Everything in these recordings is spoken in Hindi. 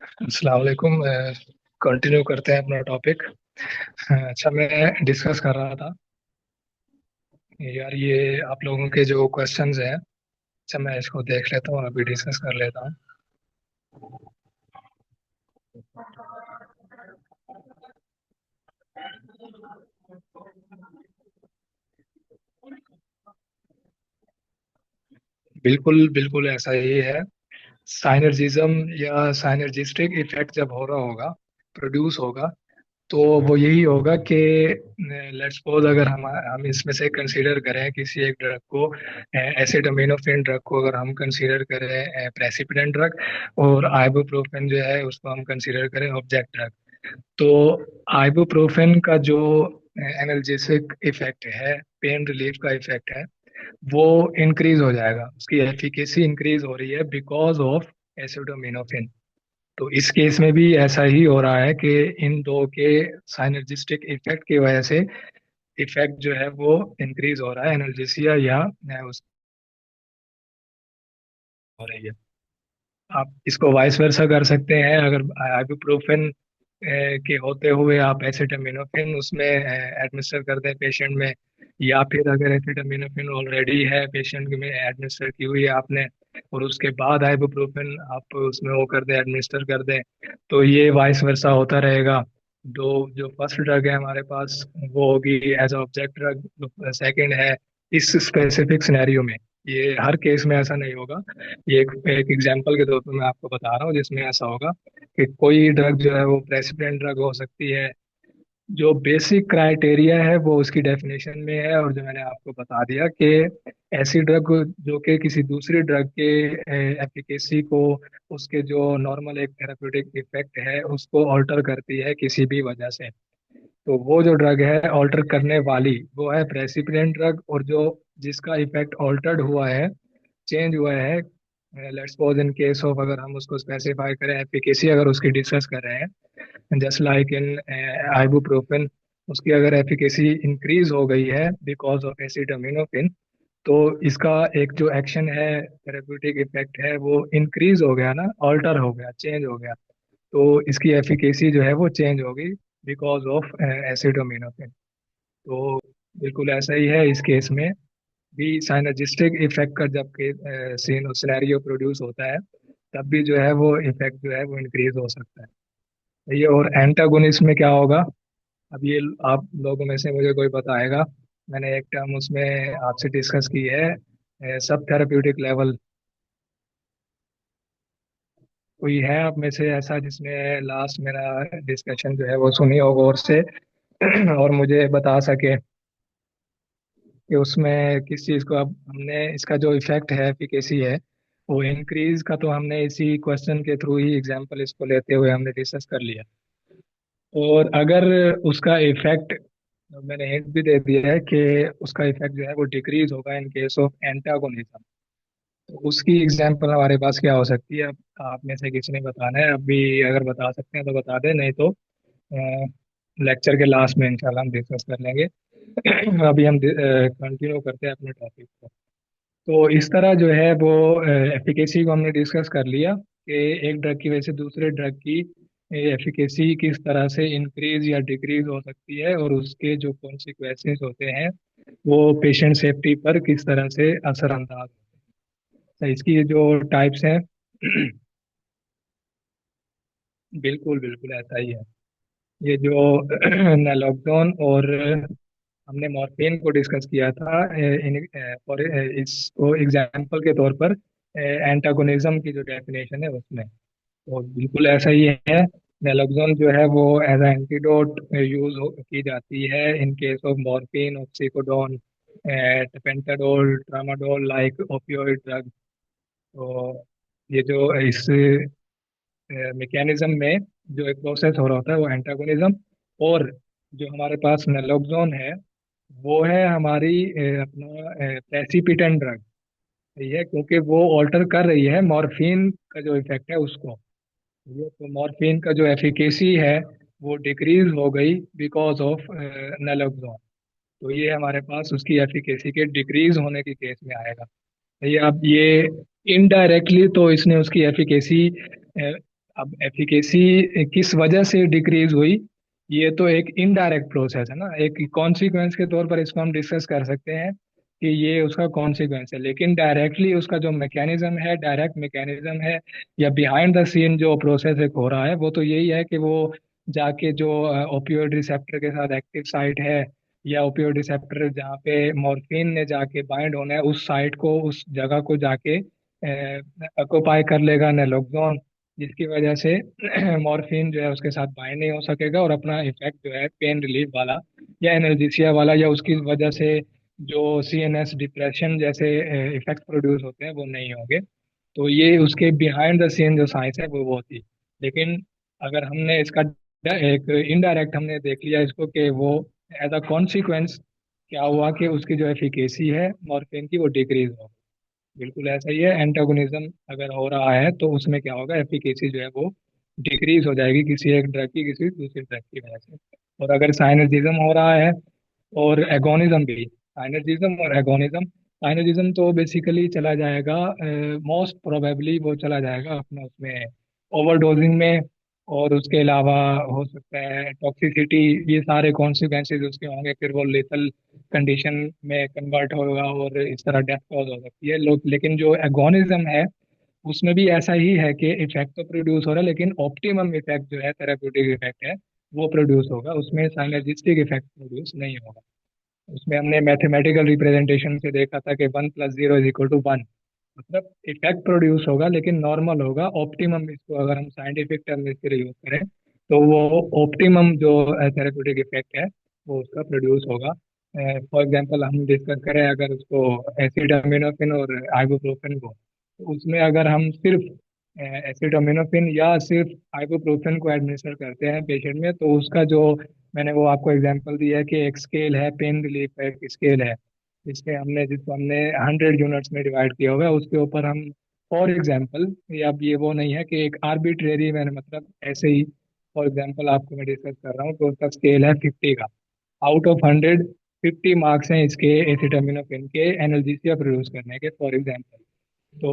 अस्सलाम वालेकुम। कंटिन्यू करते हैं अपना टॉपिक। अच्छा, मैं डिस्कस कर रहा था यार, ये आप लोगों के जो क्वेश्चंस हैं। अच्छा, मैं इसको देख लेता हूँ, अभी डिस्कस कर लेता हूँ। बिल्कुल बिल्कुल ऐसा ही है। साइनर्जिज्म या साइनर्जिस्टिक इफेक्ट जब हो रहा होगा, प्रोड्यूस होगा, तो वो यही होगा कि लेट्स सपोज अगर हम इसमें से कंसीडर करें किसी एक ड्रग को, एसिटामिनोफेन ड्रग को अगर हम कंसीडर करें प्रेसिपिटेंट ड्रग, और आइबुप्रोफेन जो है उसको हम कंसीडर करें ऑब्जेक्ट ड्रग। तो आइबुप्रोफेन का जो एनाल्जेसिक इफेक्ट है, पेन रिलीफ का इफेक्ट है, वो इंक्रीज हो जाएगा, उसकी एफिकेसी इंक्रीज हो रही है बिकॉज ऑफ एसिटामिनोफेन। तो इस केस में भी ऐसा ही हो रहा है कि इन दो के साइनर्जिस्टिक इफेक्ट की वजह से इफेक्ट जो है वो इंक्रीज हो रहा है, एनर्जेसिया या उस हो रही है। आप इसको वाइस वर्सा कर सकते हैं, अगर आइबुप्रोफेन के होते हुए आप एसिटामिनोफेन उसमें एडमिनिस्टर कर दें पेशेंट में, या फिर अगर एसिटामिनोफेन ऑलरेडी है पेशेंट में एडमिनिस्टर की हुई है आपने, और उसके बाद आइबुप्रोफेन आप उसमें वो कर दें, एडमिनिस्टर कर दें, तो ये वाइस वर्सा होता रहेगा। दो जो फर्स्ट ड्रग है हमारे पास वो होगी एज ऑब्जेक्ट ड्रग, जो सेकंड है इस स्पेसिफिक सिनेरियो में। ये हर केस में ऐसा नहीं होगा। ये एक एग्जांपल के तौर पर मैं आपको बता रहा हूँ जिसमें ऐसा होगा कि कोई ड्रग जो है वो प्रेसिडेंट ड्रग हो सकती है। जो बेसिक क्राइटेरिया है वो उसकी डेफिनेशन में है, और जो मैंने आपको बता दिया कि ऐसी ड्रग जो कि किसी दूसरी ड्रग के एफिकेसी को, उसके जो नॉर्मल एक थेराप्यूटिक इफेक्ट है उसको ऑल्टर करती है किसी भी वजह से। तो वो जो ड्रग है ऑल्टर करने वाली वो है प्रेसिपिडेंट ड्रग, और जो जिसका इफेक्ट ऑल्टर्ड हुआ है, चेंज हुआ है, let's suppose in case of अगर हम उसको स्पेसिफाई करें, एफिकेसी अगर उसकी डिस्कस कर रहे हैं, जस्ट लाइक इन आइबुप्रोफेन, उसकी अगर एफिकेसी इंक्रीज हो गई है बिकॉज ऑफ एसिटामिनोफेन, तो इसका एक जो एक्शन है, थेरेप्यूटिक इफेक्ट है, वो इंक्रीज हो गया ना, ऑल्टर हो गया, चेंज हो गया। तो इसकी एफिकेसी जो है वो चेंज होगी बिकॉज ऑफ एसिटामिनोफेन। तो बिल्कुल ऐसा ही है इस केस में भी। साइनर्जिस्टिक इफेक्ट का जब के सीन सिनेरियो प्रोड्यूस होता है, तब भी जो है वो इफेक्ट जो है वो इंक्रीज हो सकता है। ये और एंटागोनिस्ट में क्या होगा, अब ये आप लोगों में से मुझे कोई बताएगा। मैंने एक टर्म उसमें आपसे डिस्कस की है, सब थेरेप्यूटिक लेवल। कोई है आप में से ऐसा जिसने लास्ट मेरा डिस्कशन जो है वो सुनी हो गौर से, और मुझे बता सके कि उसमें किस चीज़ को, अब हमने इसका जो इफेक्ट है, एफिकेसी है, वो इंक्रीज का तो हमने इसी क्वेश्चन के थ्रू ही एग्जांपल इसको लेते हुए हमने डिस्कस कर लिया। और अगर उसका इफेक्ट, मैंने हिंट भी दे दिया है कि उसका इफेक्ट जो है वो डिक्रीज होगा इन केस ऑफ एंटागोनिज्म, तो उसकी एग्जांपल हमारे पास क्या हो सकती है? अब आप में से किसी ने बताना है, अभी अगर बता सकते हैं तो बता दें, नहीं तो लेक्चर के लास्ट में इंशाल्लाह हम डिस्कस कर लेंगे। अभी हम कंटिन्यू करते हैं अपने टॉपिक को। तो इस तरह जो है वो एफिकेसी को हमने डिस्कस कर लिया कि एक ड्रग की वजह से दूसरे ड्रग की एफिकेसी किस तरह से इंक्रीज या डिक्रीज हो सकती है, और उसके जो कॉन्सिक्वेंसेस होते हैं वो पेशेंट सेफ्टी पर किस तरह से असरअंदाज होते हैं। तो इसकी जो टाइप्स हैं, बिल्कुल बिल्कुल ऐसा ही है। ये जो नैलोक्सोन और हमने मॉर्फिन को डिस्कस किया था, और इसको एग्जाम्पल के तौर पर एंटागोनिज्म की जो डेफिनेशन है उसमें, तो बिल्कुल ऐसा ही है। नैलोक्सोन जो है वो एज एंटीडोट यूज की जाती है in case of morphine, oxycodone, pentadol, tramadol, like opioid drug. तो ये जो इस मैकेनिज्म में जो एक प्रोसेस हो रहा होता है वो एंटागोनिज्म। और जो हमारे पास नैलोक्सोन है वो है हमारी अपना प्रेसिपिटेंट ड्रग। ये है क्योंकि वो ऑल्टर कर रही है मॉर्फिन का जो इफेक्ट है उसको। ये तो मॉर्फिन का जो एफिकेसी है वो डिक्रीज हो गई बिकॉज ऑफ नैलोक्सोन। तो ये हमारे पास उसकी एफिकेसी के डिक्रीज होने के केस में आएगा। ये अब ये इनडायरेक्टली तो इसने उसकी एफिकेसी अब एफिकेसी किस वजह से डिक्रीज हुई, ये तो एक इनडायरेक्ट प्रोसेस है ना, एक कॉन्सिक्वेंस के तौर पर इसको हम डिस्कस कर सकते हैं कि ये उसका कॉन्सिक्वेंस है। लेकिन डायरेक्टली उसका जो मैकेनिज्म है, डायरेक्ट मैकेनिज्म है, या बिहाइंड द सीन जो प्रोसेस एक हो रहा है, वो तो यही है कि वो जाके जो ओपियोइड रिसेप्टर के साथ एक्टिव साइट है, या ओपियोइड रिसेप्टर जहाँ पे मॉर्फिन ने जाके बाइंड होना है, उस साइट को, उस जगह को जाके ऑक्युपाई कर लेगा नेलोक्सोन, जिसकी वजह से मॉर्फिन जो है उसके साथ बाइंड नहीं हो सकेगा, और अपना इफेक्ट जो है पेन रिलीफ वाला या एनर्जेसिया वाला, या उसकी वजह से जो सीएनएस डिप्रेशन जैसे इफेक्ट प्रोड्यूस होते हैं वो नहीं होंगे। तो ये उसके बिहाइंड द सीन जो साइंस है वो थी। लेकिन अगर हमने इसका एक इनडायरेक्ट हमने देख लिया इसको कि वो एज अ कॉन्सिक्वेंस क्या हुआ कि उसकी जो एफिकेसी है मॉर्फिन की वो डिक्रीज हो, बिल्कुल ऐसा ही है। एंटागोनिज्म अगर हो रहा है तो उसमें क्या होगा, एफिकेसी जो है वो डिक्रीज हो जाएगी किसी एक ड्रग की किसी दूसरी ड्रग की वजह से। और अगर साइनर्जिज्म हो रहा है और एगोनिज्म भी, साइनर्जिज्म और एगोनिज्म, साइनर्जिज्म तो बेसिकली चला जाएगा, मोस्ट प्रोबेबली वो चला जाएगा अपना उसमें ओवरडोजिंग में, और उसके अलावा हो सकता है टॉक्सिसिटी, ये सारे कॉन्सिक्वेंसेज उसके होंगे, फिर वो लेथल कंडीशन में कन्वर्ट होगा और इस तरह डेथ कॉज हो सकती है लोग। लेकिन जो एगोनिज्म है उसमें भी ऐसा ही है कि इफेक्ट तो प्रोड्यूस हो रहा है, लेकिन ऑप्टिमम इफेक्ट जो है, थेराप्यूटिक इफेक्ट है, वो प्रोड्यूस होगा, उसमें साइनर्जिस्टिक इफेक्ट प्रोड्यूस नहीं होगा। उसमें हमने मैथमेटिकल रिप्रेजेंटेशन से देखा था कि 1 + 0 = 1, मतलब इफेक्ट प्रोड्यूस होगा लेकिन नॉर्मल होगा, ऑप्टिमम इसको अगर हम साइंटिफिक टर्म इसके लिए यूज करें तो वो ऑप्टिमम जो थेरेप्यूटिक इफेक्ट है वो उसका प्रोड्यूस होगा। फॉर एग्जांपल हम डिस्कस करें अगर उसको एसिटामिनोफेन और आइबुप्रोफेन को, तो उसमें अगर हम सिर्फ एसिटामिनोफेन या सिर्फ आइबुप्रोफेन को एडमिनिस्टर करते हैं पेशेंट में, तो उसका जो, मैंने वो आपको एग्जांपल दिया है कि एक स्केल है, पेन रिलीफ का एक स्केल है, इसके हमने जिसको हमने 100 यूनिट्स में डिवाइड किया हुआ है, उसके ऊपर हम फॉर एग्जांपल, ये अब ये वो नहीं है कि एक आर्बिट्रेरी, मैंने मतलब ऐसे ही फॉर एग्जांपल आपको मैं डिस्कस कर रहा हूँ, तो उसका स्केल है 50 का। आउट ऑफ 100 50 मार्क्स हैं इसके एसिटामिनोफेन के एनाल्जेसिया प्रोड्यूस करने के, फॉर एग्जांपल। तो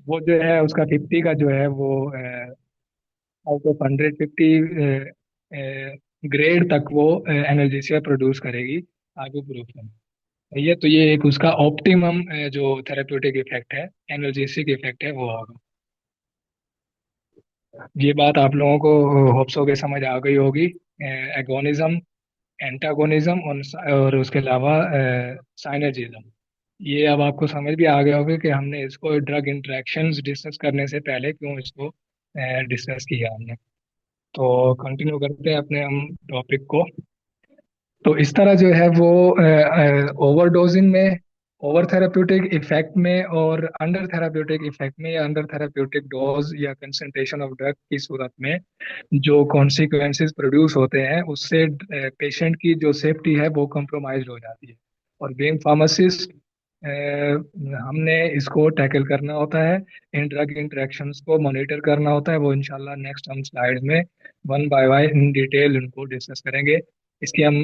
वो जो है उसका 50 का जो है वो आउट ऑफ 150 ग्रेड तक वो एनाल्जेसिया प्रोड्यूस करेगी आइबुप्रोफेन। ये तो ये एक उसका ऑप्टिमम जो थेरेप्यूटिक इफेक्ट है, एनाल्जेसिक इफेक्ट है, वो होगा। ये बात आप लोगों को होप्स के समझ आ गई होगी। एगोनिज्म, एंटागोनिज्म और उसके अलावा साइनर्जिज्म, ये अब आपको समझ भी आ गया होगा कि हमने इसको ड्रग इंटरेक्शंस डिस्कस करने से पहले क्यों इसको डिस्कस किया हमने। तो कंटिन्यू करते हैं अपने हम टॉपिक को। तो इस तरह जो है वो ओवरडोजिंग में, ओवर थेराप्यूटिक इफेक्ट में, और अंडर थेराप्यूटिक इफेक्ट में, या अंडर थेराप्यूटिक डोज या कंसंट्रेशन ऑफ ड्रग की सूरत में जो कॉन्सिक्वेंसेस प्रोड्यूस होते हैं, उससे पेशेंट की जो सेफ्टी है वो कम्प्रोमाइज हो जाती है। और बीइंग फार्मासिस्ट हमने इसको टैकल करना होता है, इन ड्रग इंटरेक्शंस को मॉनिटर करना होता है। वो इंशाल्लाह नेक्स्ट हम स्लाइड में one by one in detail उनको डिस्कस करेंगे। इसकी हम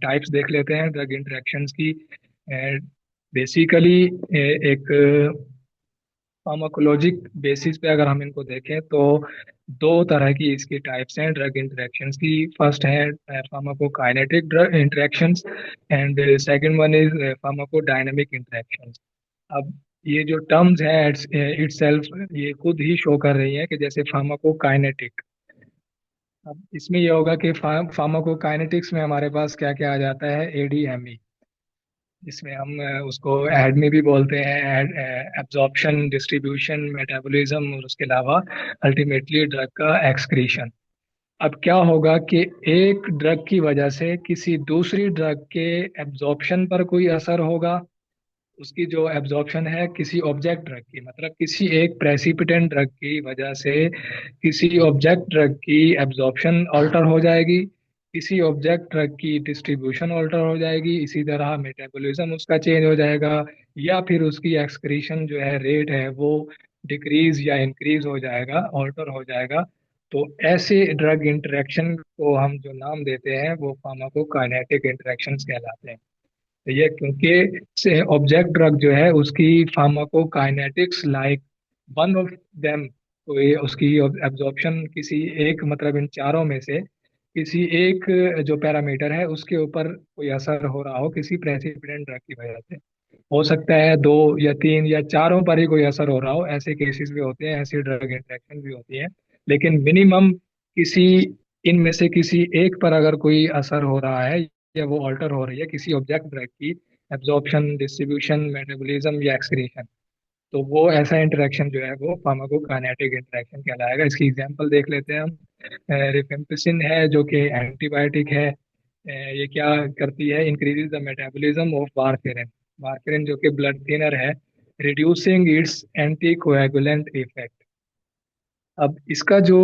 टाइप्स देख लेते हैं ड्रग इंटरेक्शंस की। बेसिकली एक फार्माकोलॉजिक बेसिस पे अगर हम इनको देखें तो दो तरह की इसकी टाइप्स हैं ड्रग इंटरेक्शंस की। फर्स्ट है pharmacokinetic drug interactions, and second one is pharmacodynamic interactions. अब ये जो टर्म्स हैं इटसेल्फ ये खुद ही शो कर रही है कि जैसे फार्माकोकाइनेटिक, अब इसमें ये होगा कि फार्माकोकाइनेटिक्स में हमारे पास क्या क्या आ जाता है, एडीएमई, जिसमें हम उसको एडमी भी बोलते हैं, एब्जॉर्प्शन, डिस्ट्रीब्यूशन, मेटाबॉलिज्म, और उसके अलावा अल्टीमेटली ड्रग का एक्सक्रीशन। अब क्या होगा कि एक ड्रग की वजह से किसी दूसरी ड्रग के एब्जॉर्प्शन पर कोई असर होगा, उसकी जो एब्जॉर्प्शन है किसी ऑब्जेक्ट ड्रग की, मतलब किसी एक प्रेसिपिटेंट ड्रग की वजह से किसी ऑब्जेक्ट ड्रग की एब्जॉर्प्शन ऑल्टर हो जाएगी, किसी ऑब्जेक्ट ड्रग की डिस्ट्रीब्यूशन ऑल्टर हो जाएगी, इसी तरह मेटाबॉलिज्म उसका चेंज हो जाएगा, या फिर उसकी एक्सक्रीशन जो है रेट है वो डिक्रीज या इंक्रीज हो जाएगा, ऑल्टर हो जाएगा। तो ऐसे ड्रग इंटरेक्शन को हम जो नाम देते हैं वो फार्माकोकाइनेटिक इंटरेक्शंस कहलाते हैं। तो ये क्योंकि से ऑब्जेक्ट ड्रग जो है उसकी pharmacokinetics like one of them, तो ये उसकी एब्जॉर्प्शन किसी एक, मतलब इन चारों में से किसी एक जो पैरामीटर है उसके ऊपर कोई असर हो रहा हो किसी प्रेसिपिटेंट ड्रग की वजह से। हो सकता है दो या तीन या चारों पर ही कोई असर हो रहा हो, ऐसे केसेस भी होते हैं, ऐसी ड्रग इंटरेक्शन भी होती है। लेकिन मिनिमम किसी इनमें से किसी एक पर अगर कोई असर हो रहा है या वो ऑल्टर हो रही है किसी ऑब्जेक्ट ड्रग की एब्जॉर्प्शन, डिस्ट्रीब्यूशन, मेटाबॉलिज्म या एक्सक्रीशन, तो वो ऐसा इंटरेक्शन जो है वो फार्माकोकाइनेटिक इंटरेक्शन कहलाएगा। इसकी एग्जांपल देख लेते हैं हम। रिफेम्पिसिन है जो कि एंटीबायोटिक है। ये क्या करती है? Increases the metabolism of warfarin. Warfarin जो कि ब्लड थिनर है, reducing it's anti coagulant effect. अब इसका जो,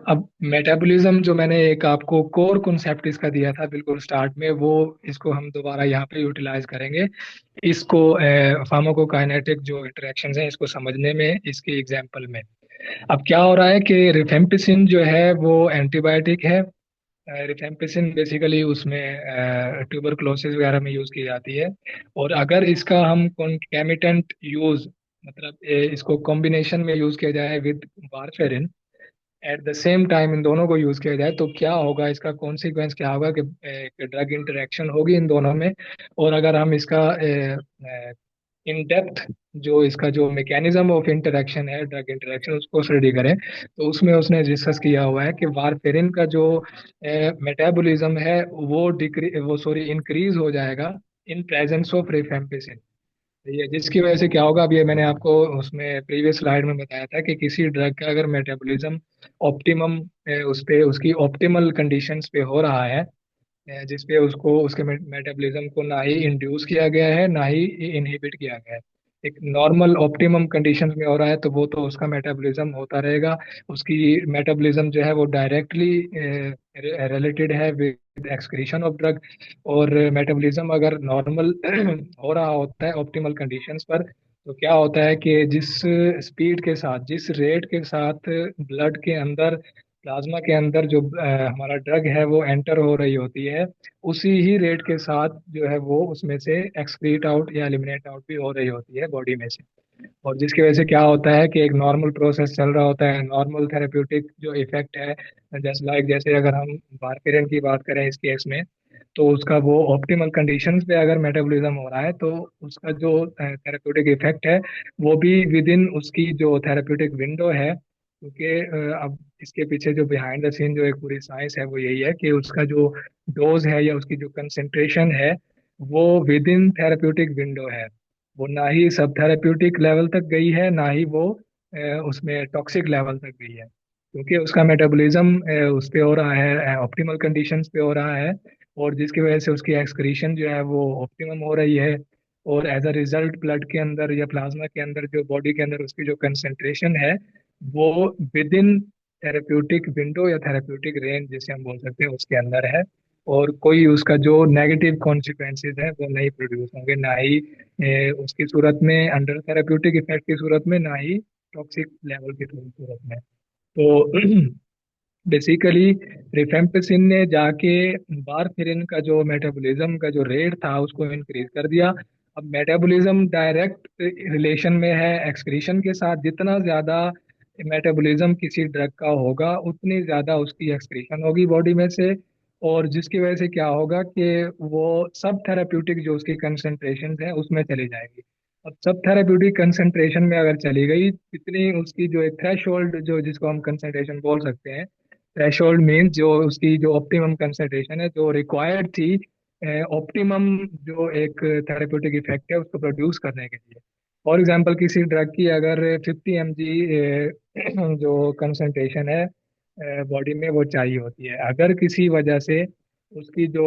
अब मेटाबॉलिज्म जो मैंने एक आपको कोर कॉन्सेप्ट इसका दिया था बिल्कुल स्टार्ट में, वो इसको हम दोबारा यहाँ पे यूटिलाइज करेंगे। इसको फार्माकोकाइनेटिक जो इंटरेक्शंस हैं इसको समझने में, इसके एग्जांपल में। अब क्या हो रहा है कि रिफेम्पिसिन जो है वो एंटीबायोटिक है। रिफेम्पिसिन बेसिकली उसमें ट्यूबरक्लोसिस वगैरह में यूज की जाती है। और अगर इसका हम कॉन्कैमिटेंट यूज, मतलब इसको कॉम्बिनेशन में यूज किया जाए with warfarin, at the same time in दोनों को यूज किया जाए, तो क्या होगा, इसका कॉन्सिक्वेंस क्या होगा कि ड्रग इंटरेक्शन होगी इन दोनों में। और अगर हम इसका इन डेप्थ जो इसका जो मैकेनिज्म ऑफ इंटरेक्शन है, ड्रग इंटरेक्शन, उसको स्टडी करें, तो उसमें उसने डिस्कस किया हुआ है कि वारफेरिन का जो मेटाबॉलिज्म है वो डिक्री वो सॉरी इंक्रीज हो जाएगा इन प्रेजेंस ऑफ रिफेम्पिसिन। ये जिसकी वजह से क्या होगा, अब ये मैंने आपको उसमें प्रीवियस स्लाइड में बताया था कि किसी ड्रग का अगर मेटाबॉलिज्म ऑप्टिमम, उस पे उसकी ऑप्टिमल कंडीशंस पे हो रहा है, जिसपे उसको उसके मेटाबॉलिज्म को ना ही इंड्यूस किया गया है ना ही इनहिबिट किया गया है, एक नॉर्मल ऑप्टिमम कंडीशंस में हो रहा है, तो वो तो उसका मेटाबॉलिज्म होता रहेगा। उसकी मेटाबॉलिज्म जो है वो डायरेक्टली रिलेटेड है विद एक्सक्रीशन ऑफ ड्रग। और मेटाबॉलिज्म अगर नॉर्मल हो रहा होता है ऑप्टिमल कंडीशंस पर, तो क्या होता है कि जिस स्पीड के साथ, जिस रेट के साथ ब्लड के अंदर, प्लाज्मा के अंदर जो हमारा ड्रग है वो एंटर हो रही होती है, उसी ही रेट के साथ जो है वो उसमें से एक्सक्रीट आउट या एलिमिनेट आउट भी हो रही होती है बॉडी में से। और जिसकी वजह से क्या होता है कि एक नॉर्मल प्रोसेस चल रहा होता है, नॉर्मल थेरेप्यूटिक जो इफेक्ट है, जैसे अगर हम वारफेरिन की बात करें इस केस में, तो उसका वो ऑप्टिमल कंडीशंस पे अगर मेटाबॉलिज्म हो रहा है, तो उसका जो थेरेप्यूटिक इफेक्ट है वो भी विद इन उसकी जो थेरेप्यूटिक विंडो है। क्योंकि अब इसके पीछे जो बिहाइंड द सीन जो एक पूरी साइंस है वो यही है कि उसका जो डोज है या उसकी जो कंसेंट्रेशन है वो विद इन थेरेप्यूटिक विंडो है। वो ना ही सब थेरेप्यूटिक लेवल तक गई है ना ही वो उसमें टॉक्सिक लेवल तक गई है, क्योंकि उसका मेटाबॉलिज्म उस पे हो रहा है, ऑप्टिमल कंडीशंस पे हो रहा है। और जिसकी वजह से उसकी एक्सक्रीशन जो है वो ऑप्टिमम हो रही है। और एज अ रिजल्ट ब्लड के अंदर या प्लाज्मा के अंदर, जो बॉडी के अंदर उसकी जो कंसेंट्रेशन है वो विद इन थेरेप्यूटिक विंडो या थेरेप्यूटिक रेंज जिसे हम बोल सकते हैं उसके अंदर है। और कोई उसका जो नेगेटिव कॉन्सिक्वेंसेज है वो नहीं प्रोड्यूस होंगे, ना ही उसकी सूरत में अंडर थेरेप्यूटिक इफेक्ट की सूरत में, ना ही टॉक्सिक लेवल की सूरत में। तो बेसिकली रिफेम्पिसिन ने जाके वारफेरिन का जो मेटाबॉलिज्म का जो रेट था उसको इंक्रीज कर दिया। अब मेटाबॉलिज्म डायरेक्ट रिलेशन में है एक्सक्रीशन के साथ, जितना ज्यादा मेटाबॉलिज्म किसी ड्रग का होगा उतनी ज्यादा उसकी एक्सक्रीशन होगी बॉडी में से। और जिसकी वजह से क्या होगा कि वो सब थेराप्यूटिक जो उसकी कंसंट्रेशन है उसमें चली जाएगी। अब सब थेराप्यूटिक कंसंट्रेशन में अगर चली गई, इतनी उसकी जो एक थ्रेश होल्ड जो जिसको हम कंसंट्रेशन बोल सकते हैं, थ्रेशोल्ड मीन्स जो उसकी जो ऑप्टिमम कंसंट्रेशन है जो रिक्वायर्ड थी ऑप्टिमम जो एक थेरेप्यूटिक इफेक्ट है उसको प्रोड्यूस करने के लिए। फॉर एग्जांपल किसी ड्रग की अगर 50 mg जो कंसंट्रेशन है बॉडी में वो चाहिए होती है, अगर किसी वजह से उसकी जो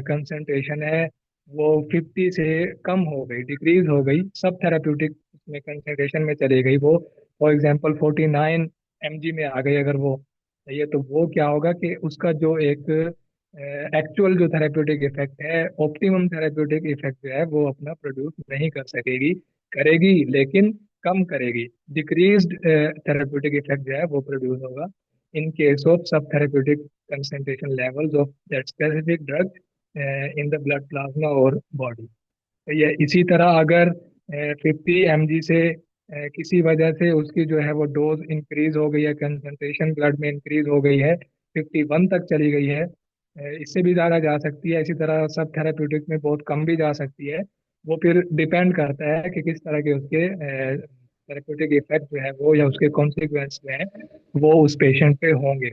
कंसंट्रेशन है वो 50 से कम हो गई, डिक्रीज हो गई, सब थेराप्यूटिक में कंसंट्रेशन में चली गई, वो फॉर एग्जांपल 49 mg में आ गई अगर वो, ये तो वो क्या होगा कि उसका जो एक एक्चुअल जो थेरेप्यूटिक इफेक्ट है, ऑप्टिमम थेरेप्यूटिक इफेक्ट जो है वो अपना प्रोड्यूस नहीं कर सकेगी, करेगी लेकिन कम करेगी। डिक्रीज्ड थेरेप्यूटिक इफेक्ट जो है वो प्रोड्यूस होगा इन केस ऑफ सब therapeutic concentration levels of that specific drug in the blood plasma और बॉडी। तो ये इसी तरह अगर 50 mg से किसी वजह से उसकी जो है वो डोज इंक्रीज हो गई है, कंसंट्रेशन ब्लड में इंक्रीज हो गई है, 51 तक चली गई है, इससे भी ज़्यादा जा सकती है, इसी तरह सब थेराप्यूटिक में बहुत कम भी जा सकती है। वो फिर डिपेंड करता है कि किस तरह के उसके थेराप्यूटिक इफेक्ट जो है वो या उसके कॉन्सिक्वेंस जो है वो उस पेशेंट पे होंगे।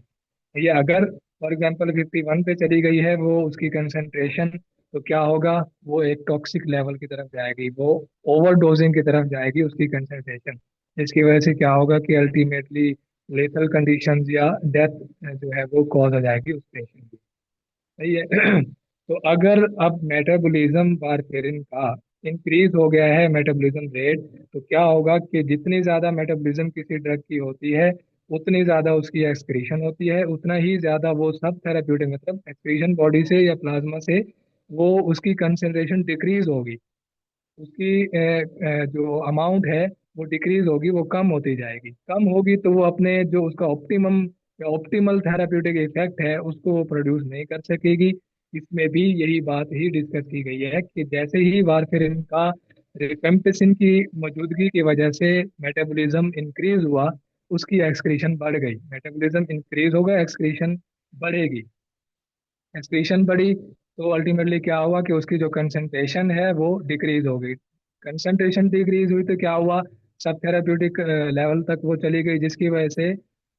ये अगर फॉर एग्जांपल 51 पे चली गई है वो उसकी कंसंट्रेशन, तो क्या होगा, वो एक टॉक्सिक लेवल की तरफ जाएगी, वो ओवरडोजिंग की तरफ जाएगी उसकी कंसंट्रेशन, जिसकी वजह से क्या होगा कि अल्टीमेटली लेथल कंडीशंस या डेथ जो है वो कॉज हो जाएगी उस पेशेंट की। सही है। तो अगर अब मेटाबॉलिज्म वारफेरिन का इंक्रीज हो गया है, मेटाबॉलिज्म रेट, तो क्या होगा कि जितनी ज्यादा मेटाबॉलिज्म किसी ड्रग की होती है उतनी ज्यादा उसकी एक्सक्रीशन होती है, उतना ही ज्यादा वो सब थेराप्यूटिक मतलब एक्सक्रीशन बॉडी से या प्लाज्मा से वो उसकी कंसेंट्रेशन डिक्रीज होगी, उसकी जो अमाउंट है वो डिक्रीज होगी, वो कम होती जाएगी, कम होगी तो वो अपने जो उसका ऑप्टिमम या ऑप्टिमल थेराप्यूटिक इफेक्ट है उसको वो प्रोड्यूस नहीं कर सकेगी। इसमें भी यही बात ही डिस्कस की गई है कि जैसे ही वारफेरिन का रिफेम्पिसिन की मौजूदगी की वजह से मेटाबॉलिज्म इंक्रीज हुआ, उसकी एक्सक्रीशन बढ़ गई, मेटाबॉलिज्म इंक्रीज होगा, एक्सक्रीशन बढ़ेगी, एक्सक्रीशन बढ़ी तो अल्टीमेटली क्या हुआ कि उसकी जो कंसंट्रेशन है वो डिक्रीज हो गई, कंसंट्रेशन डिक्रीज हुई तो क्या हुआ, सब थेराप्यूटिक लेवल तक वो चली गई, जिसकी वजह से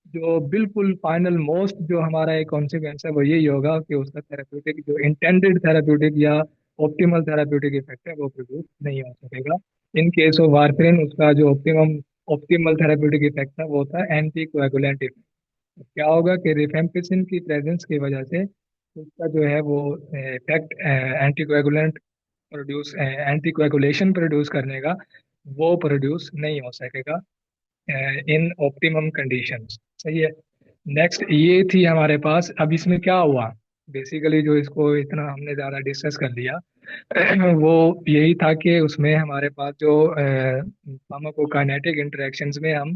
जो बिल्कुल फाइनल मोस्ट जो हमारा एक कॉन्सिक्वेंस है वो यही होगा कि उसका थेराप्यूटिक जो इंटेंडेड थेराप्यूटिक या ऑप्टिमल थेराप्यूटिक इफेक्ट है वो प्रोड्यूस नहीं हो सकेगा। इन केस ऑफ वारफेरिन उसका जो ऑप्टिमल थेराप्यूटिक इफेक्ट था वो था एंटी कोएगुलेंट इफेक्ट। क्या होगा कि रिफेम्पिसिन की प्रेजेंस की वजह से उसका जो है वो effect anticoagulant produce anticoagulation produce करने का वो प्रोड्यूस नहीं हो सकेगा इन ऑप्टिमम कंडीशंस। सही है। नेक्स्ट ये थी हमारे पास, अब इसमें क्या हुआ, बेसिकली जो इसको इतना हमने ज़्यादा डिस्कस कर लिया वो यही था कि उसमें हमारे पास जो फार्माकोकाइनेटिक इंटरेक्शंस में हम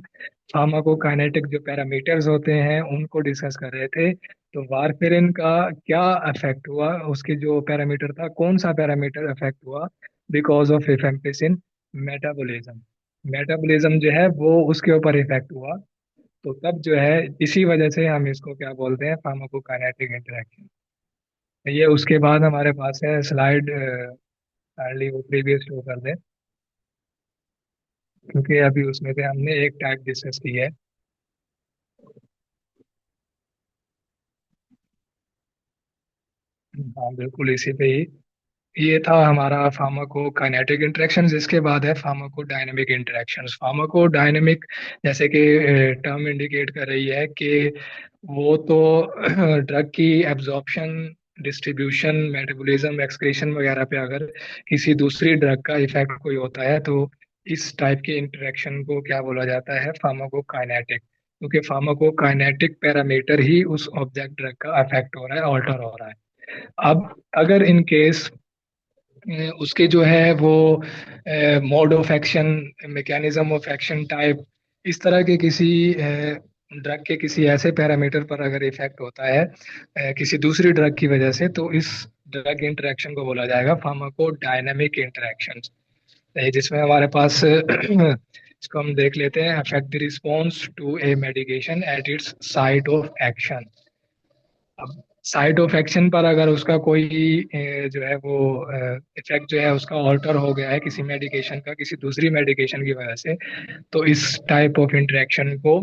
फार्माकोकाइनेटिक जो पैरामीटर्स होते हैं उनको डिस्कस कर रहे थे। तो वारफेरिन का क्या इफेक्ट हुआ, उसके जो पैरामीटर था कौन सा पैरामीटर इफेक्ट हुआ because of rifampicin, metabolism, metabolism जो है वो उसके ऊपर इफेक्ट हुआ। तो तब जो है इसी वजह से हम इसको क्या बोलते हैं, फार्माकोकाइनेटिक इंटरेक्शन। ये उसके बाद हमारे पास है स्लाइड, काइंडली वो प्रीवियस शो कर दे, क्योंकि अभी उसमें से हमने एक टाइप डिस्कस की है। हाँ बिल्कुल इसी पे ही। ये था हमारा फार्माकोकाइनेटिक इंटरेक्शन, जिसके बाद है फार्माकोडायनेमिक इंटरेक्शंस। फार्माकोडायनेमिक जैसे कि टर्म इंडिकेट कर रही है कि वो तो ड्रग की एब्जॉर्प्शन, डिस्ट्रीब्यूशन, मेटाबॉलिज्म, एक्सक्रीशन वगैरह पे अगर किसी दूसरी ड्रग का इफेक्ट कोई होता है तो इस टाइप के इंटरेक्शन को क्या बोला जाता है, फार्माकोकाइनेटिक, क्योंकि फार्माकोकाइनेटिक पैरामीटर ही उस ऑब्जेक्ट ड्रग का अफेक्ट हो रहा है, ऑल्टर हो रहा है। अब अगर इन केस उसके जो है वो mode of action, mechanism of action type, इस तरह के किसी ड्रग के किसी ऐसे पैरामीटर पर अगर इफेक्ट होता है किसी दूसरी ड्रग की वजह से, तो इस ड्रग इंटरेक्शन को बोला जाएगा फार्माकोडायनामिक इंटरेक्शन, जिसमें हमारे पास इसको हम देख लेते हैं, affect the response to a medication at its site of action. अब साइट ऑफ एक्शन पर अगर उसका कोई जो है वो इफेक्ट जो है उसका ऑल्टर हो गया है किसी मेडिकेशन का किसी दूसरी मेडिकेशन की वजह से, तो इस टाइप ऑफ इंटरेक्शन को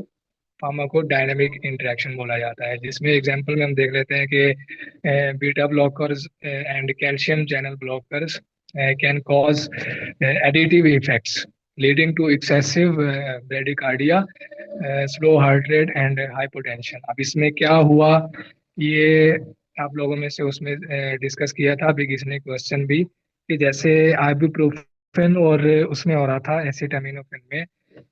फार्माकोडायनामिक इंटरेक्शन बोला जाता है, जिसमें एग्जांपल में हम देख लेते हैं कि beta blockers and calcium channel blockers can cause additive effects leading to excessive bradycardia, slow heart rate and hypotension. अब इसमें क्या हुआ, ये आप लोगों में से उसमें डिस्कस किया था अभी किसी ने क्वेश्चन भी, कि जैसे आइबुप्रोफेन और उसमें हो रहा था एसिटामिनोफेन में,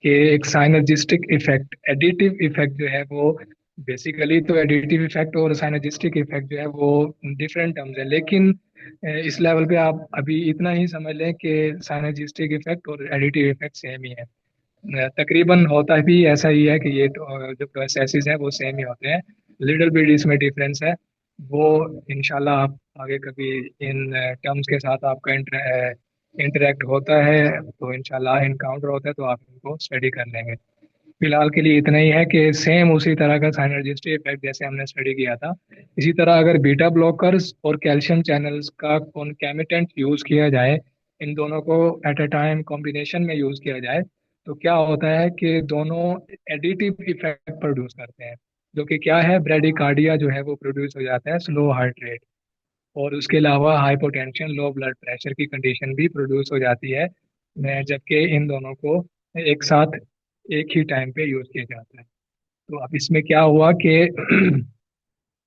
कि एक साइनर्जिस्टिक इफेक्ट, एडिटिव इफेक्ट जो है वो, बेसिकली तो एडिटिव इफेक्ट और साइनर्जिस्टिक इफेक्ट जो है वो डिफरेंट टर्म्स है, लेकिन इस लेवल पे आप अभी इतना ही समझ लें कि साइनर्जिस्टिक इफेक्ट और एडिटिव इफेक्ट सेम ही है। तकरीबन होता भी ऐसा ही है कि ये तो, जो प्रोसेसेस हैं वो सेम ही होते हैं, लिटिल बिट इसमें डिफरेंस है। वो इंशाल्लाह आप आगे कभी इन टर्म्स के साथ आपका इंटरेक्ट होता है तो इंशाल्लाह इनकाउंटर होता है तो आप इनको स्टडी कर लेंगे। फिलहाल के लिए इतना ही है कि सेम उसी तरह का साइनर्जिस्टिक इफेक्ट जैसे हमने स्टडी किया था, इसी तरह अगर बीटा ब्लॉकर्स और कैल्शियम चैनल्स का कॉन्कैमिटेंट यूज किया जाए, इन दोनों को एट अ टाइम कॉम्बिनेशन में यूज किया जाए, तो क्या होता है कि दोनों एडिटिव इफेक्ट प्रोड्यूस करते हैं, जो कि क्या है, ब्रेडिकार्डिया जो है वो प्रोड्यूस हो जाता है, स्लो हार्ट रेट, और उसके अलावा हाइपोटेंशन, लो ब्लड प्रेशर की कंडीशन भी प्रोड्यूस हो जाती है, जबकि इन दोनों को एक साथ एक ही टाइम पे यूज किया जाता है। तो अब इसमें क्या हुआ कि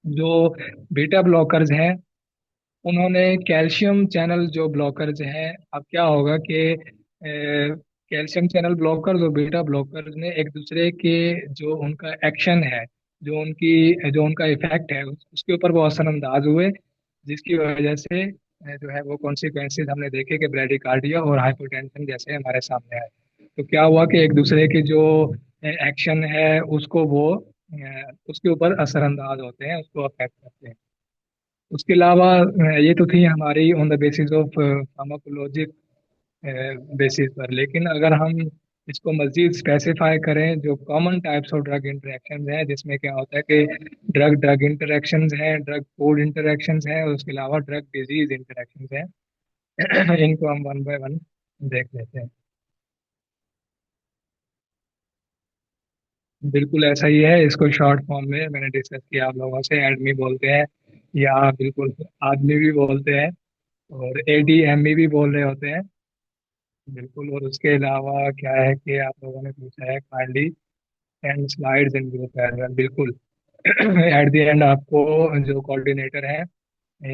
जो बीटा ब्लॉकर्स हैं, उन्होंने कैल्शियम चैनल जो ब्लॉकर्स हैं, अब क्या होगा कि कैल्शियम चैनल ब्लॉकर्स और बीटा ब्लॉकर्स ने एक दूसरे के जो उनका एक्शन है, जो उनका इफेक्ट है उसके ऊपर वो असरअंदाज हुए, जिसकी वजह से जो है वो कॉन्सिक्वेंसेस हमने देखे कि ब्रेडिकार्डिया और हाइपोटेंशन जैसे हमारे सामने आए। तो क्या हुआ कि एक दूसरे की जो एक्शन है उसको वो उसके ऊपर असरअंदाज होते हैं, उसको अफेक्ट करते हैं। उसके अलावा ये तो थी हमारी on the basis of pharmacologic basis पर, लेकिन अगर हम इसको मजीद स्पेसिफाई करें, जो common types of drug interactions हैं, जिसमें क्या होता है कि ड्रग ड्रग इंटरेक्शंस हैं, ड्रग फूड इंटरेक्शंस हैं, और उसके अलावा ड्रग डिजीज इंटरेक्शंस हैं। इनको हम वन बाय वन देख लेते हैं। बिल्कुल ऐसा ही है, इसको शॉर्ट फॉर्म में मैंने डिस्कस किया आप लोगों से, एडमी बोलते हैं, या बिल्कुल आदमी भी बोलते हैं, और एडीएमई भी बोल रहे होते हैं। बिल्कुल, और उसके अलावा क्या है कि आप लोगों ने पूछा है kindly and slides in group as well, बिल्कुल। एट द एंड आपको जो कोऑर्डिनेटर है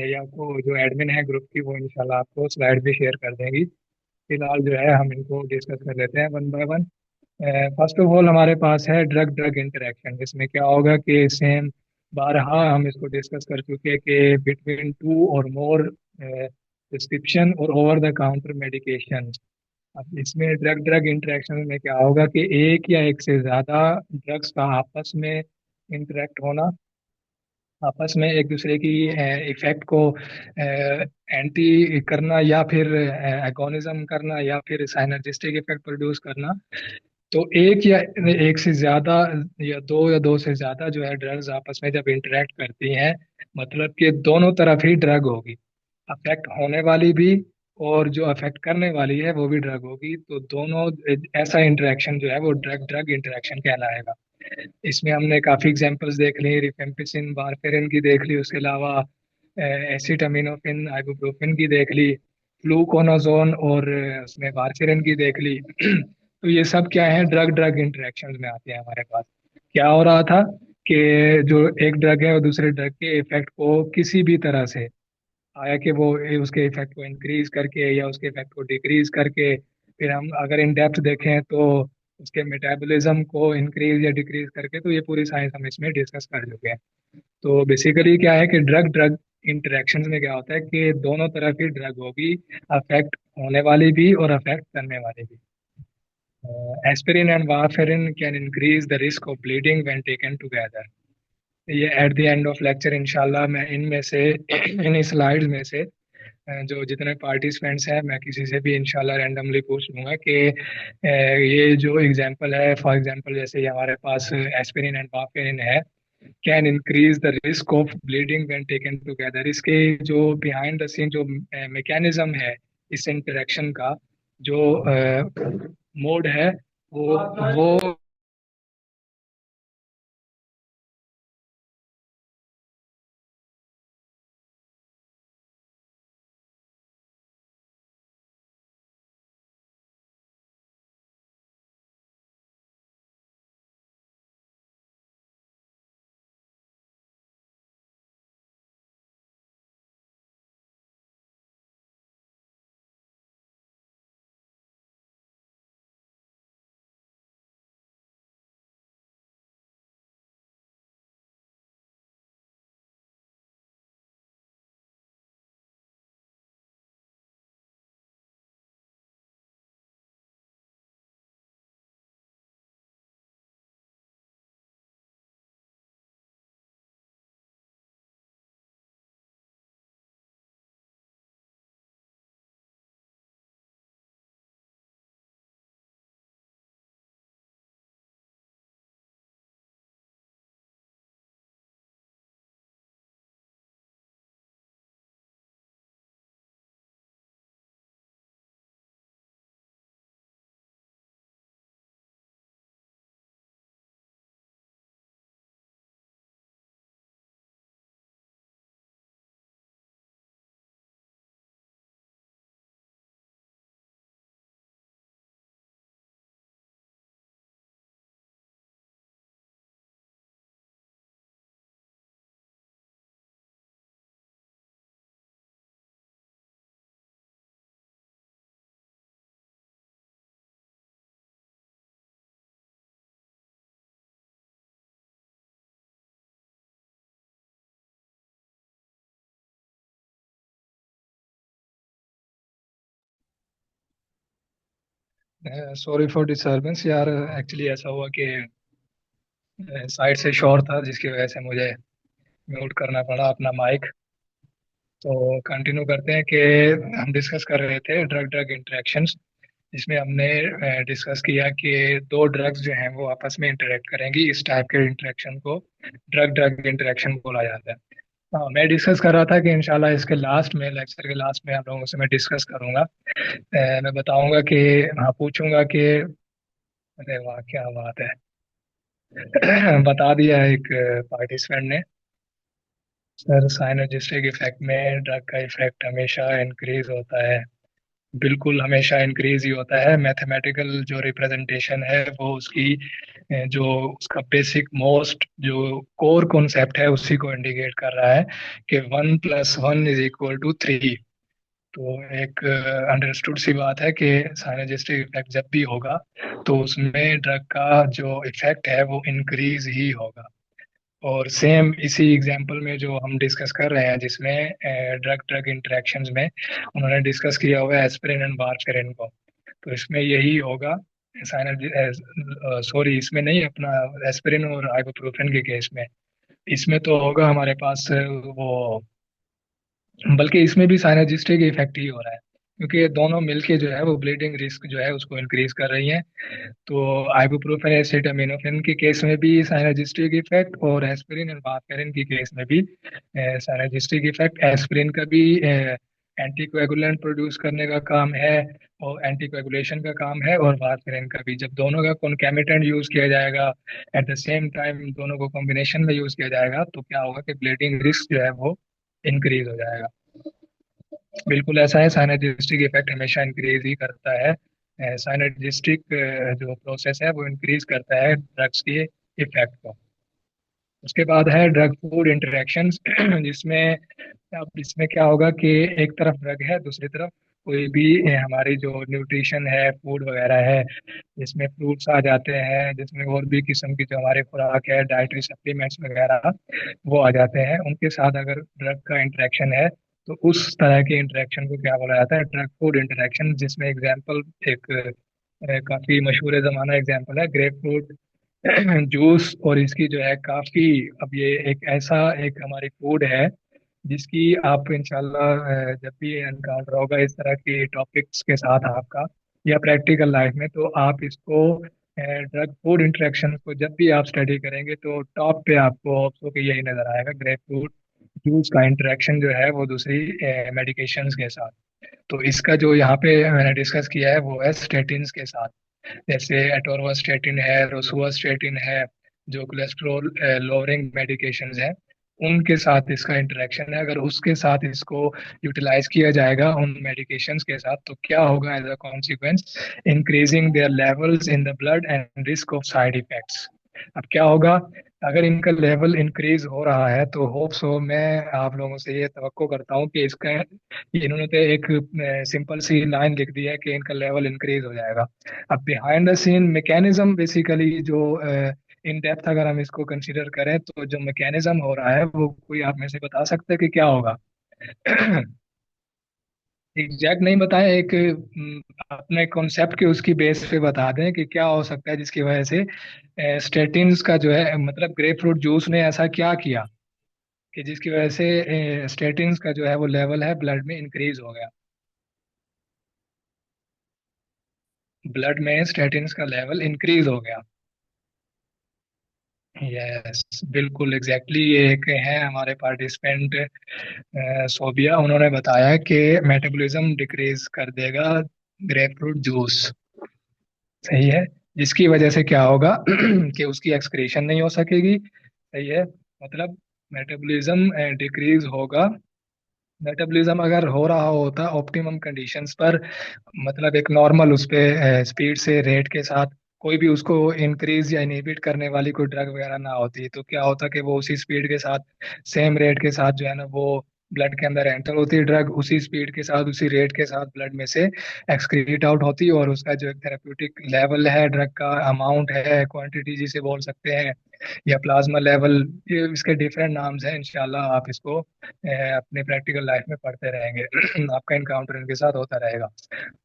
या को जो एडमिन है ग्रुप की, वो इंशाल्लाह आपको स्लाइड भी शेयर कर देंगी। फिलहाल जो है हम इनको डिस्कस कर लेते हैं one by one. First of all हमारे पास है ड्रग ड्रग इंटरेक्शन। इसमें क्या होगा कि सेम बारहा हम इसको डिस्कस कर चुके हैं कि बिटवीन टू और मोर प्रिस्क्रिप्शन और ओवर द काउंटर मेडिकेशन। अब इसमें ड्रग ड्रग इंटरेक्शन में क्या होगा कि एक या एक से ज्यादा ड्रग्स का आपस में इंटरेक्ट होना, आपस में एक दूसरे की इफेक्ट को एंटी करना, या फिर एगोनिज्म करना, या फिर साइनर्जिस्टिक इफेक्ट प्रोड्यूस करना। तो एक या एक से ज्यादा, या दो से ज्यादा जो है ड्रग्स आपस में जब इंटरेक्ट करती हैं, मतलब कि दोनों तरफ ही ड्रग होगी, अफेक्ट होने वाली भी और जो अफेक्ट करने वाली है वो भी ड्रग होगी, तो दोनों ऐसा इंटरेक्शन जो है वो ड्रग ड्रग इंटरेक्शन कहलाएगा। इसमें हमने काफी एग्जांपल्स देख ली, रिफेम्पिसिन वारफेरिन की देख ली, उसके अलावा एसिटामिनोफेन आइबुप्रोफेन की देख ली, फ्लूकोनाजोन और उसमें वारफेरिन की देख ली। तो ये सब क्या है, ड्रग ड्रग इंटरेक्शंस में आते हैं हमारे पास। क्या हो रहा था कि जो एक ड्रग है वो दूसरे ड्रग के इफेक्ट को किसी भी तरह से आया कि वो उसके इफेक्ट को इंक्रीज करके या उसके इफेक्ट को डिक्रीज करके, फिर हम अगर इन डेप्थ देखें तो उसके मेटाबॉलिज्म को इंक्रीज या डिक्रीज करके, तो ये पूरी साइंस हम इसमें डिस्कस कर चुके हैं। तो बेसिकली क्या है कि ड्रग ड्रग इंटरेक्शंस में क्या होता है कि दोनों तरफ ही ड्रग होगी, अफेक्ट होने वाली भी और अफेक्ट करने वाली भी। Aspirin and warfarin can increase the risk of bleeding when taken together. ये at the end of lecture इंशाल्लाह मैं इनमें से इन स्लाइड्स में से जो जितने पार्टिसिपेंट्स हैं, मैं किसी से भी इंशाल्लाह रैंडमली पूछ लूंगा कि ये जो एग्जांपल है, फॉर एग्जांपल जैसे ये हमारे पास एस्पिरिन एंड वारफेरिन है, can increase the risk of bleeding when taken together. इसके जो बिहाइंड द सीन जो मैकेनिज्म है इस इंटरेक्शन का, जो मोड है, वो सॉरी फॉर डिस्टरबेंस यार। एक्चुअली ऐसा हुआ कि साइड से शोर था जिसकी वजह से मुझे म्यूट करना पड़ा अपना माइक। तो कंटिन्यू करते हैं कि हम डिस्कस कर रहे थे ड्रग ड्रग इंटरेक्शंस, जिसमें हमने डिस्कस किया कि दो ड्रग्स जो हैं वो आपस में इंटरेक्ट करेंगी। इस टाइप के इंटरेक्शन को ड्रग ड्रग इंटरेक्शन बोला जाता है। हाँ, मैं डिस्कस कर रहा था कि इंशाल्लाह इसके लास्ट में, लेक्चर के लास्ट में, आप लोगों से मैं डिस्कस करूंगा। मैं बताऊंगा कि, हाँ पूछूंगा कि, अरे वाह क्या बात है। बता दिया एक पार्टिसिपेंट ने। सर साइनर्जिस्टिक इफेक्ट में ड्रग का इफेक्ट हमेशा इंक्रीज होता है। बिल्कुल हमेशा इंक्रीज ही होता है। मैथमेटिकल जो रिप्रेजेंटेशन है वो उसकी जो उसका बेसिक मोस्ट जो कोर कॉन्सेप्ट है उसी को इंडिकेट कर रहा है कि 1+1 = 3। तो एक अंडरस्टूड सी बात है कि साइनर्जिस्टिक इफेक्ट जब भी होगा तो उसमें ड्रग का जो इफेक्ट है वो इंक्रीज ही होगा। और सेम इसी एग्जांपल में जो हम डिस्कस कर रहे हैं, जिसमें ड्रग ड्रग इंटरेक्शंस में उन्होंने डिस्कस किया हुआ है एस्पिरिन एंड वारफेरिन को। तो इसमें यही होगा। साइनर सॉरी, इसमें नहीं, अपना एस्पिरिन और आइबुप्रोफेन के केस में। इसमें तो होगा हमारे पास वो, बल्कि इसमें भी साइनर्जिस्टिक इफेक्ट ही हो रहा है, क्योंकि दोनों मिलके जो है वो ब्लीडिंग रिस्क जो है उसको इंक्रीज कर रही हैं। तो आइबुप्रोफेन एसिटामिनोफेन के केस में भी साइनर्जिस्टिक इफेक्ट, और एस्पिरिन और वारफेरिन के केस में भी साइनर्जिस्टिक इफेक्ट। एस्पिरिन का भी एंटीकोएगुलेंट प्रोड्यूस करने का काम है और एंटीकोएगुलेशन का काम है, और वारफेरिन का भी। जब दोनों का कॉन्कैमिटेंट यूज किया जाएगा, एट द सेम टाइम दोनों को कॉम्बिनेशन में यूज किया जाएगा, तो क्या होगा कि ब्लीडिंग रिस्क जो है वो इंक्रीज हो जाएगा। बिल्कुल ऐसा है, साइनर्जिस्टिक इफेक्ट हमेशा इंक्रीज ही करता है। साइनर्जिस्टिक जो प्रोसेस है वो इंक्रीज करता है ड्रग्स के इफेक्ट को। उसके बाद है ड्रग फूड इंटरेक्शंस जिसमें, अब इसमें क्या होगा कि एक तरफ ड्रग है, दूसरी तरफ कोई भी हमारी जो न्यूट्रिशन है, फूड वगैरह है, जिसमें फ्रूट्स आ जाते हैं, जिसमें और भी किस्म की जो हमारे खुराक है, डाइटरी सप्लीमेंट्स वगैरह, वो आ जाते हैं। उनके साथ अगर ड्रग का इंटरेक्शन है तो उस तरह के इंटरेक्शन को क्या बोला जाता है? Drug food interaction. जिसमें एग्जांपल एक काफी मशहूर जमाना एग्जांपल है ग्रेप फ्रूट जूस। और इसकी जो है काफी, अब ये एक ऐसा एक हमारी फूड है जिसकी आप इंशाल्लाह जब भी एनकाउंटर होगा इस तरह के टॉपिक्स के साथ आपका, या प्रैक्टिकल लाइफ में, तो आप इसको ड्रग फूड इंटरेक्शन को जब भी आप स्टडी करेंगे तो टॉप पे आपको होप्स के यही नजर आएगा, ग्रेप फ्रूट जूस का इंटरेक्शन जो है वो दूसरी मेडिकेशंस के साथ। तो इसका जो यहाँ पे मैंने डिस्कस किया है वो है स्टेटिन्स के साथ। जैसे एटोर्वास्टेटिन है, रोसुवास्टेटिन है, जो कोलेस्ट्रॉल लोअरिंग मेडिकेशंस हैं, उनके साथ इसका इंटरेक्शन है। अगर उसके साथ इसको यूटिलाइज किया जाएगा उन मेडिकेशंस के साथ, तो क्या होगा as a consequence? Increasing their levels in the blood and risk of side effects. अब क्या होगा? अगर इनका लेवल इंक्रीज हो रहा है तो होप्स हो, मैं आप लोगों से ये तवक्को करता हूँ कि इसका, इन्होंने तो एक सिंपल सी लाइन लिख दी है कि इनका लेवल इंक्रीज हो जाएगा। अब behind the scene mechanism, basically जो इन डेप्थ अगर हम इसको कंसीडर करें तो जो मैकेनिज्म हो रहा है वो कोई आप में से बता सकते हैं कि क्या होगा? एग्जैक्ट नहीं बताएं, एक अपने कॉन्सेप्ट के उसकी बेस पे बता दें कि क्या हो सकता है जिसकी वजह से स्टेटिन्स का जो है, मतलब ग्रेप फ्रूट जूस ने ऐसा क्या किया कि जिसकी वजह से स्टेटिन्स का जो है वो लेवल है ब्लड में इंक्रीज हो गया। ब्लड में स्टेटिन्स का लेवल इंक्रीज हो गया। यस बिल्कुल एग्जैक्टली, ये एक है हमारे पार्टिसिपेंट सोबिया, उन्होंने बताया कि मेटाबॉलिज्म डिक्रीज कर देगा ग्रेप फ्रूट जूस। सही है। जिसकी वजह से क्या होगा कि उसकी एक्सक्रीशन नहीं हो सकेगी। सही है। मतलब मेटाबॉलिज्म डिक्रीज होगा। मेटाबॉलिज्म अगर हो रहा होता ऑप्टिमम कंडीशंस पर, मतलब एक नॉर्मल उस पे स्पीड से, रेट के साथ, कोई भी उसको इंक्रीज या इनहिबिट करने वाली कोई ड्रग वगैरह ना होती, तो क्या होता कि वो उसी स्पीड के साथ, सेम रेट के साथ जो है ना वो ब्लड के अंदर एंटर होती, ड्रग उसी स्पीड के साथ उसी रेट के साथ ब्लड में से एक्सक्रीट आउट होती, और उसका जो थेरेप्यूटिक लेवल है, ड्रग का अमाउंट है, क्वांटिटी जिसे बोल सकते हैं, या प्लाज्मा लेवल, ये इसके डिफरेंट नाम्स हैं। इंशाल्लाह आप इसको अपने प्रैक्टिकल लाइफ में पढ़ते रहेंगे। आपका इनकाउंटर इनके साथ होता रहेगा।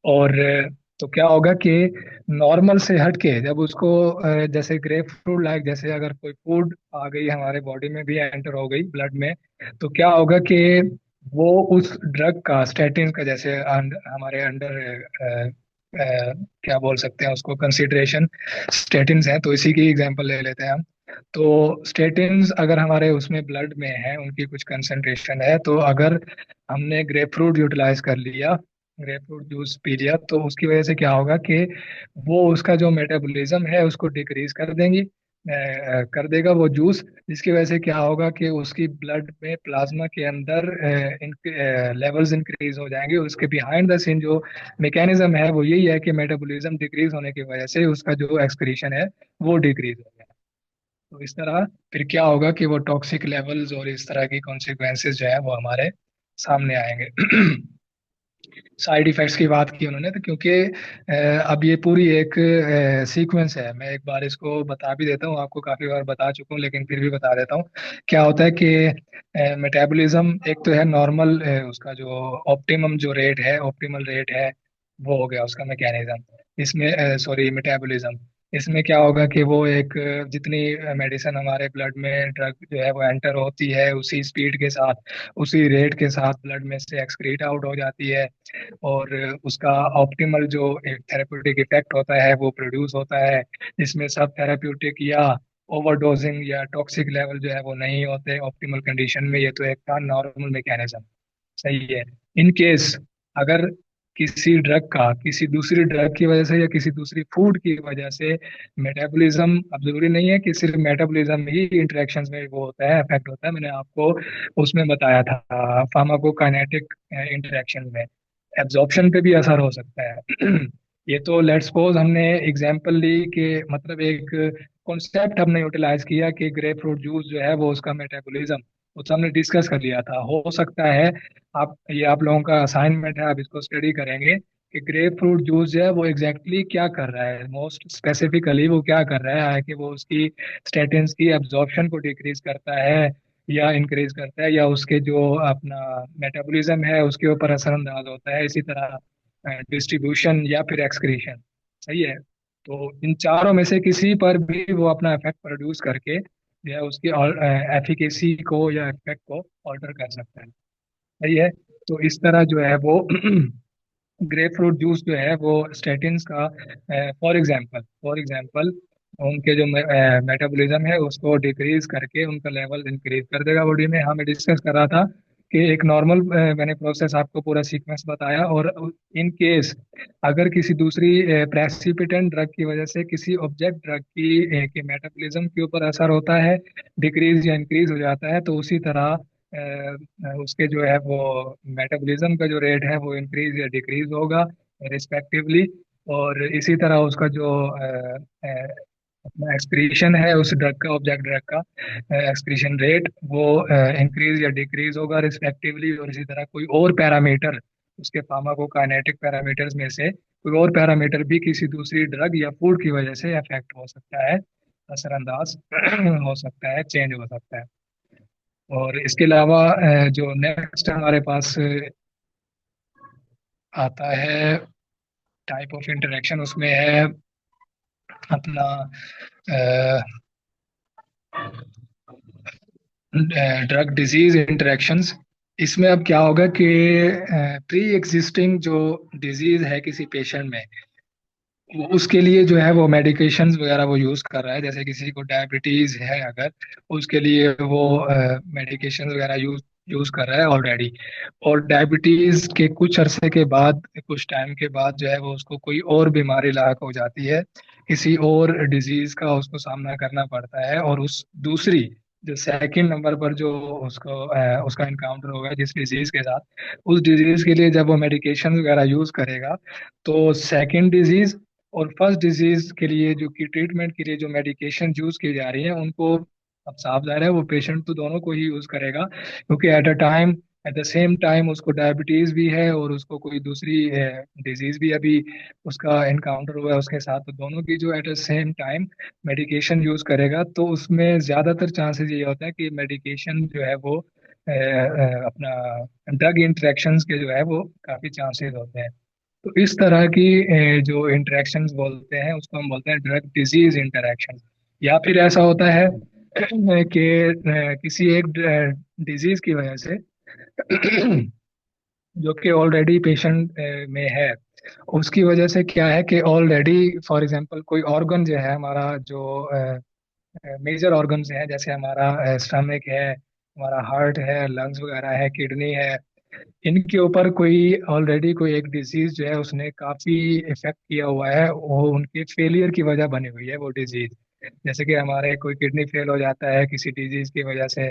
और तो क्या होगा कि नॉर्मल से हट के जब उसको जैसे ग्रेप फ्रूट लाइक, जैसे अगर कोई फूड आ गई हमारे बॉडी में भी एंटर हो गई ब्लड में, तो क्या होगा कि वो उस ड्रग का, स्टैटिन का, जैसे हमारे अंडर क्या बोल सकते हैं उसको, कंसिडरेशन स्टेटिन्स हैं, तो इसी की एग्जांपल ले लेते हैं हम। तो स्टेटिन्स अगर हमारे उसमें ब्लड में है, उनकी कुछ कंसंट्रेशन है, तो अगर हमने ग्रेप फ्रूट यूटिलाइज कर लिया, ग्रेप फ्रूट जूस पी लिया, तो उसकी वजह से क्या होगा कि वो उसका जो मेटाबॉलिज्म है उसको डिक्रीज कर देंगी, कर देगा वो जूस। जिसकी वजह से क्या होगा कि उसकी ब्लड में, प्लाज्मा के अंदर लेवल्स इंक्रीज हो जाएंगे। उसके बिहाइंड द सीन जो मैकेनिज्म है वो यही है कि मेटाबॉलिज्म डिक्रीज होने की वजह से उसका जो एक्सक्रीशन है वो डिक्रीज हो गया। तो इस तरह फिर क्या होगा कि वो टॉक्सिक लेवल्स और इस तरह की कॉन्सिक्वेंसेस जो है वो हमारे सामने आएंगे। साइड इफेक्ट्स की बात की उन्होंने, तो क्योंकि अब ये पूरी एक सीक्वेंस है, मैं एक बार इसको बता भी देता हूँ, आपको काफी बार बता चुका हूँ लेकिन फिर भी बता देता हूँ। क्या होता है कि मेटाबॉलिज्म एक तो है नॉर्मल, उसका जो ऑप्टिमम जो रेट है, ऑप्टिमल रेट है, वो हो गया उसका मैकेनिज्म। इसमें सॉरी, मेटाबॉलिज्म, इसमें क्या होगा कि वो एक जितनी मेडिसिन हमारे ब्लड में, ड्रग जो है वो एंटर होती है, उसी स्पीड के साथ, उसी रेट के साथ ब्लड में से एक्सक्रीट आउट हो जाती है, और उसका ऑप्टिमल जो एक थेरेप्यूटिक इफेक्ट होता है वो प्रोड्यूस होता है, जिसमें सब थेरेप्यूटिक या ओवरडोजिंग या टॉक्सिक लेवल जो है वो नहीं होते ऑप्टिमल कंडीशन में। ये तो एक था नॉर्मल मैकेनिज्म, सही है। इन केस अगर किसी ड्रग का किसी दूसरी ड्रग की वजह से या किसी दूसरी फूड की वजह से मेटाबॉलिज्म, अब जरूरी नहीं है कि सिर्फ मेटाबॉलिज्म ही इंटरेक्शंस में वो होता है, अफेक्ट होता है, मैंने आपको उसमें बताया था फार्माकोकाइनेटिक इंटरेक्शन में एब्जॉर्प्शन पे भी असर हो सकता है। ये तो लेट्स सपोज हमने एग्जांपल ली कि मतलब एक कॉन्सेप्ट हमने यूटिलाइज किया कि ग्रेप फ्रूट जूस जो है वो उसका मेटाबॉलिज्म, उसको हमने डिस्कस कर लिया था। हो सकता है आप, ये आप लोगों का असाइनमेंट है, आप इसको स्टडी करेंगे कि ग्रेप फ्रूट जूस जो है वो एग्जैक्टली क्या कर रहा है, मोस्ट स्पेसिफिकली वो क्या कर रहा है कि वो उसकी स्टेटिन्स की एब्जॉर्प्शन को डिक्रीज करता है या इंक्रीज करता है, या उसके जो अपना मेटाबॉलिज्म है उसके ऊपर असरअंदाज होता है, इसी तरह डिस्ट्रीब्यूशन या फिर एक्सक्रीशन, सही है। तो इन चारों में से किसी पर भी वो अपना इफेक्ट प्रोड्यूस करके या उसकी एफिकेसी को या इफेक्ट को ऑल्टर कर सकता है, सही है। तो इस तरह जो है वो ग्रेप फ्रूट जूस जो है वो स्टेटिन्स का, फॉर एग्जांपल उनके जो मेटाबॉलिज्म है उसको डिक्रीज करके उनका लेवल इंक्रीज कर देगा बॉडी में। हाँ, मैं डिस्कस कर रहा था कि एक नॉर्मल, मैंने प्रोसेस आपको पूरा सीक्वेंस बताया, और इन केस अगर किसी दूसरी प्रेसिपिटेंट ड्रग की वजह से किसी ऑब्जेक्ट ड्रग की के मेटाबॉलिज्म के ऊपर असर होता है, डिक्रीज या इंक्रीज हो जाता है, तो उसी तरह उसके जो है वो मेटाबॉलिज्म का जो रेट है वो इंक्रीज या डिक्रीज होगा रिस्पेक्टिवली। और इसी तरह उसका जो अपना एक्सक्रीशन है उस ड्रग का, ऑब्जेक्ट ड्रग का एक्सक्रीशन रेट, वो इंक्रीज या डिक्रीज होगा रिस्पेक्टिवली। और इसी तरह कोई और पैरामीटर, उसके फार्माकोकाइनेटिक पैरामीटर्स में से कोई और पैरामीटर भी किसी दूसरी ड्रग या फूड की वजह से अफेक्ट हो सकता है, असरअंदाज हो सकता है, चेंज हो सकता है। और इसके अलावा जो नेक्स्ट हमारे पास आता है टाइप ऑफ इंटरेक्शन, उसमें है अपना ड्रग डिजीज इंटरेक्शंस। इसमें अब क्या होगा कि प्री एग्जिस्टिंग जो डिजीज है किसी पेशेंट में, उसके लिए जो है वो मेडिकेशंस वगैरह वो यूज कर रहा है, जैसे किसी को डायबिटीज है अगर, उसके लिए वो मेडिकेशंस वगैरह यूज यूज कर रहा है ऑलरेडी। और डायबिटीज के कुछ अरसे के बाद, कुछ टाइम के बाद जो है वो उसको कोई और बीमारी लायक हो जाती है, किसी और डिजीज का उसको सामना करना पड़ता है, और उस दूसरी जो सेकंड नंबर पर जो उसको उसका इनकाउंटर होगा जिस डिजीज के साथ, उस डिजीज के लिए जब वो मेडिकेशन वगैरह यूज करेगा, तो सेकंड डिजीज और फर्स्ट डिजीज के लिए जो की ट्रीटमेंट के लिए जो मेडिकेशन यूज की जा रही है उनको, अब साफ जाहिर है वो पेशेंट तो दोनों को ही यूज करेगा, क्योंकि एट द सेम टाइम उसको डायबिटीज भी है और उसको कोई दूसरी डिजीज भी अभी उसका एनकाउंटर हुआ है उसके साथ, तो दोनों की जो at the same time medication use करेगा, तो उसमें ज्यादातर चांसेस ये होता है कि मेडिकेशन जो है वो अपना ड्रग इंटरेक्शंस के जो है वो काफी चांसेस होते हैं। तो इस तरह की जो इंटरेक्शंस बोलते हैं उसको हम बोलते हैं ड्रग डिजीज इंटरेक्शन। या फिर ऐसा होता है कि किसी एक डिजीज की वजह से जो कि ऑलरेडी पेशेंट में है, उसकी वजह से क्या है कि ऑलरेडी फॉर एग्जांपल कोई ऑर्गन जो है हमारा, जो मेजर ऑर्गन्स हैं, जैसे हमारा स्टमक है, हमारा हार्ट है, लंग्स वगैरह है, किडनी है, इनके ऊपर कोई ऑलरेडी कोई एक डिजीज जो है उसने काफी इफेक्ट किया हुआ है, वो उनके फेलियर की वजह बनी हुई है वो डिजीज। जैसे कि हमारे कोई किडनी फेल हो जाता है किसी डिजीज की वजह से,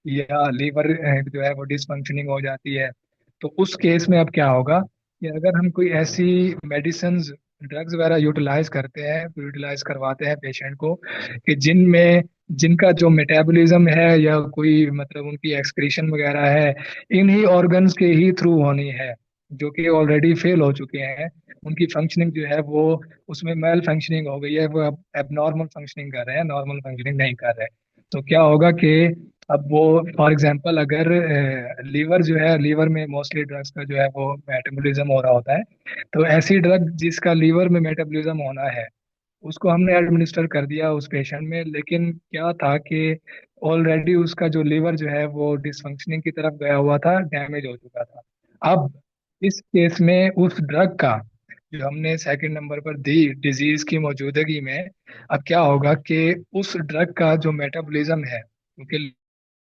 या लीवर जो है वो डिसफंक्शनिंग हो जाती है। तो उस केस में अब क्या होगा कि अगर हम कोई ऐसी मेडिसिन, ड्रग्स वगैरह यूटिलाइज करते हैं, यूटिलाइज करवाते हैं पेशेंट को, कि जिनमें जिनका जो मेटाबॉलिज्म है या कोई मतलब उनकी एक्सक्रीशन वगैरह है इन्हीं ऑर्गन्स के ही थ्रू होनी है, जो कि ऑलरेडी फेल हो चुके हैं, उनकी फंक्शनिंग जो है वो उसमें मेल फंक्शनिंग हो गई है, वो अब एबनॉर्मल फंक्शनिंग कर रहे हैं, नॉर्मल फंक्शनिंग नहीं कर रहे। तो क्या होगा कि अब वो फॉर एग्जांपल अगर लीवर जो है, लीवर में मोस्टली ड्रग्स का जो है वो मेटाबॉलिज्म हो रहा होता है, तो ऐसी ड्रग जिसका लीवर में मेटाबॉलिज्म होना है उसको हमने एडमिनिस्टर कर दिया उस पेशेंट में, लेकिन क्या था कि ऑलरेडी उसका जो लीवर जो है वो डिसफंक्शनिंग की तरफ गया हुआ था, डैमेज हो चुका था। अब इस केस में उस ड्रग का जो हमने सेकंड नंबर पर दी डिजीज की मौजूदगी में, अब क्या होगा कि उस ड्रग का जो मेटाबॉलिज्म है, क्योंकि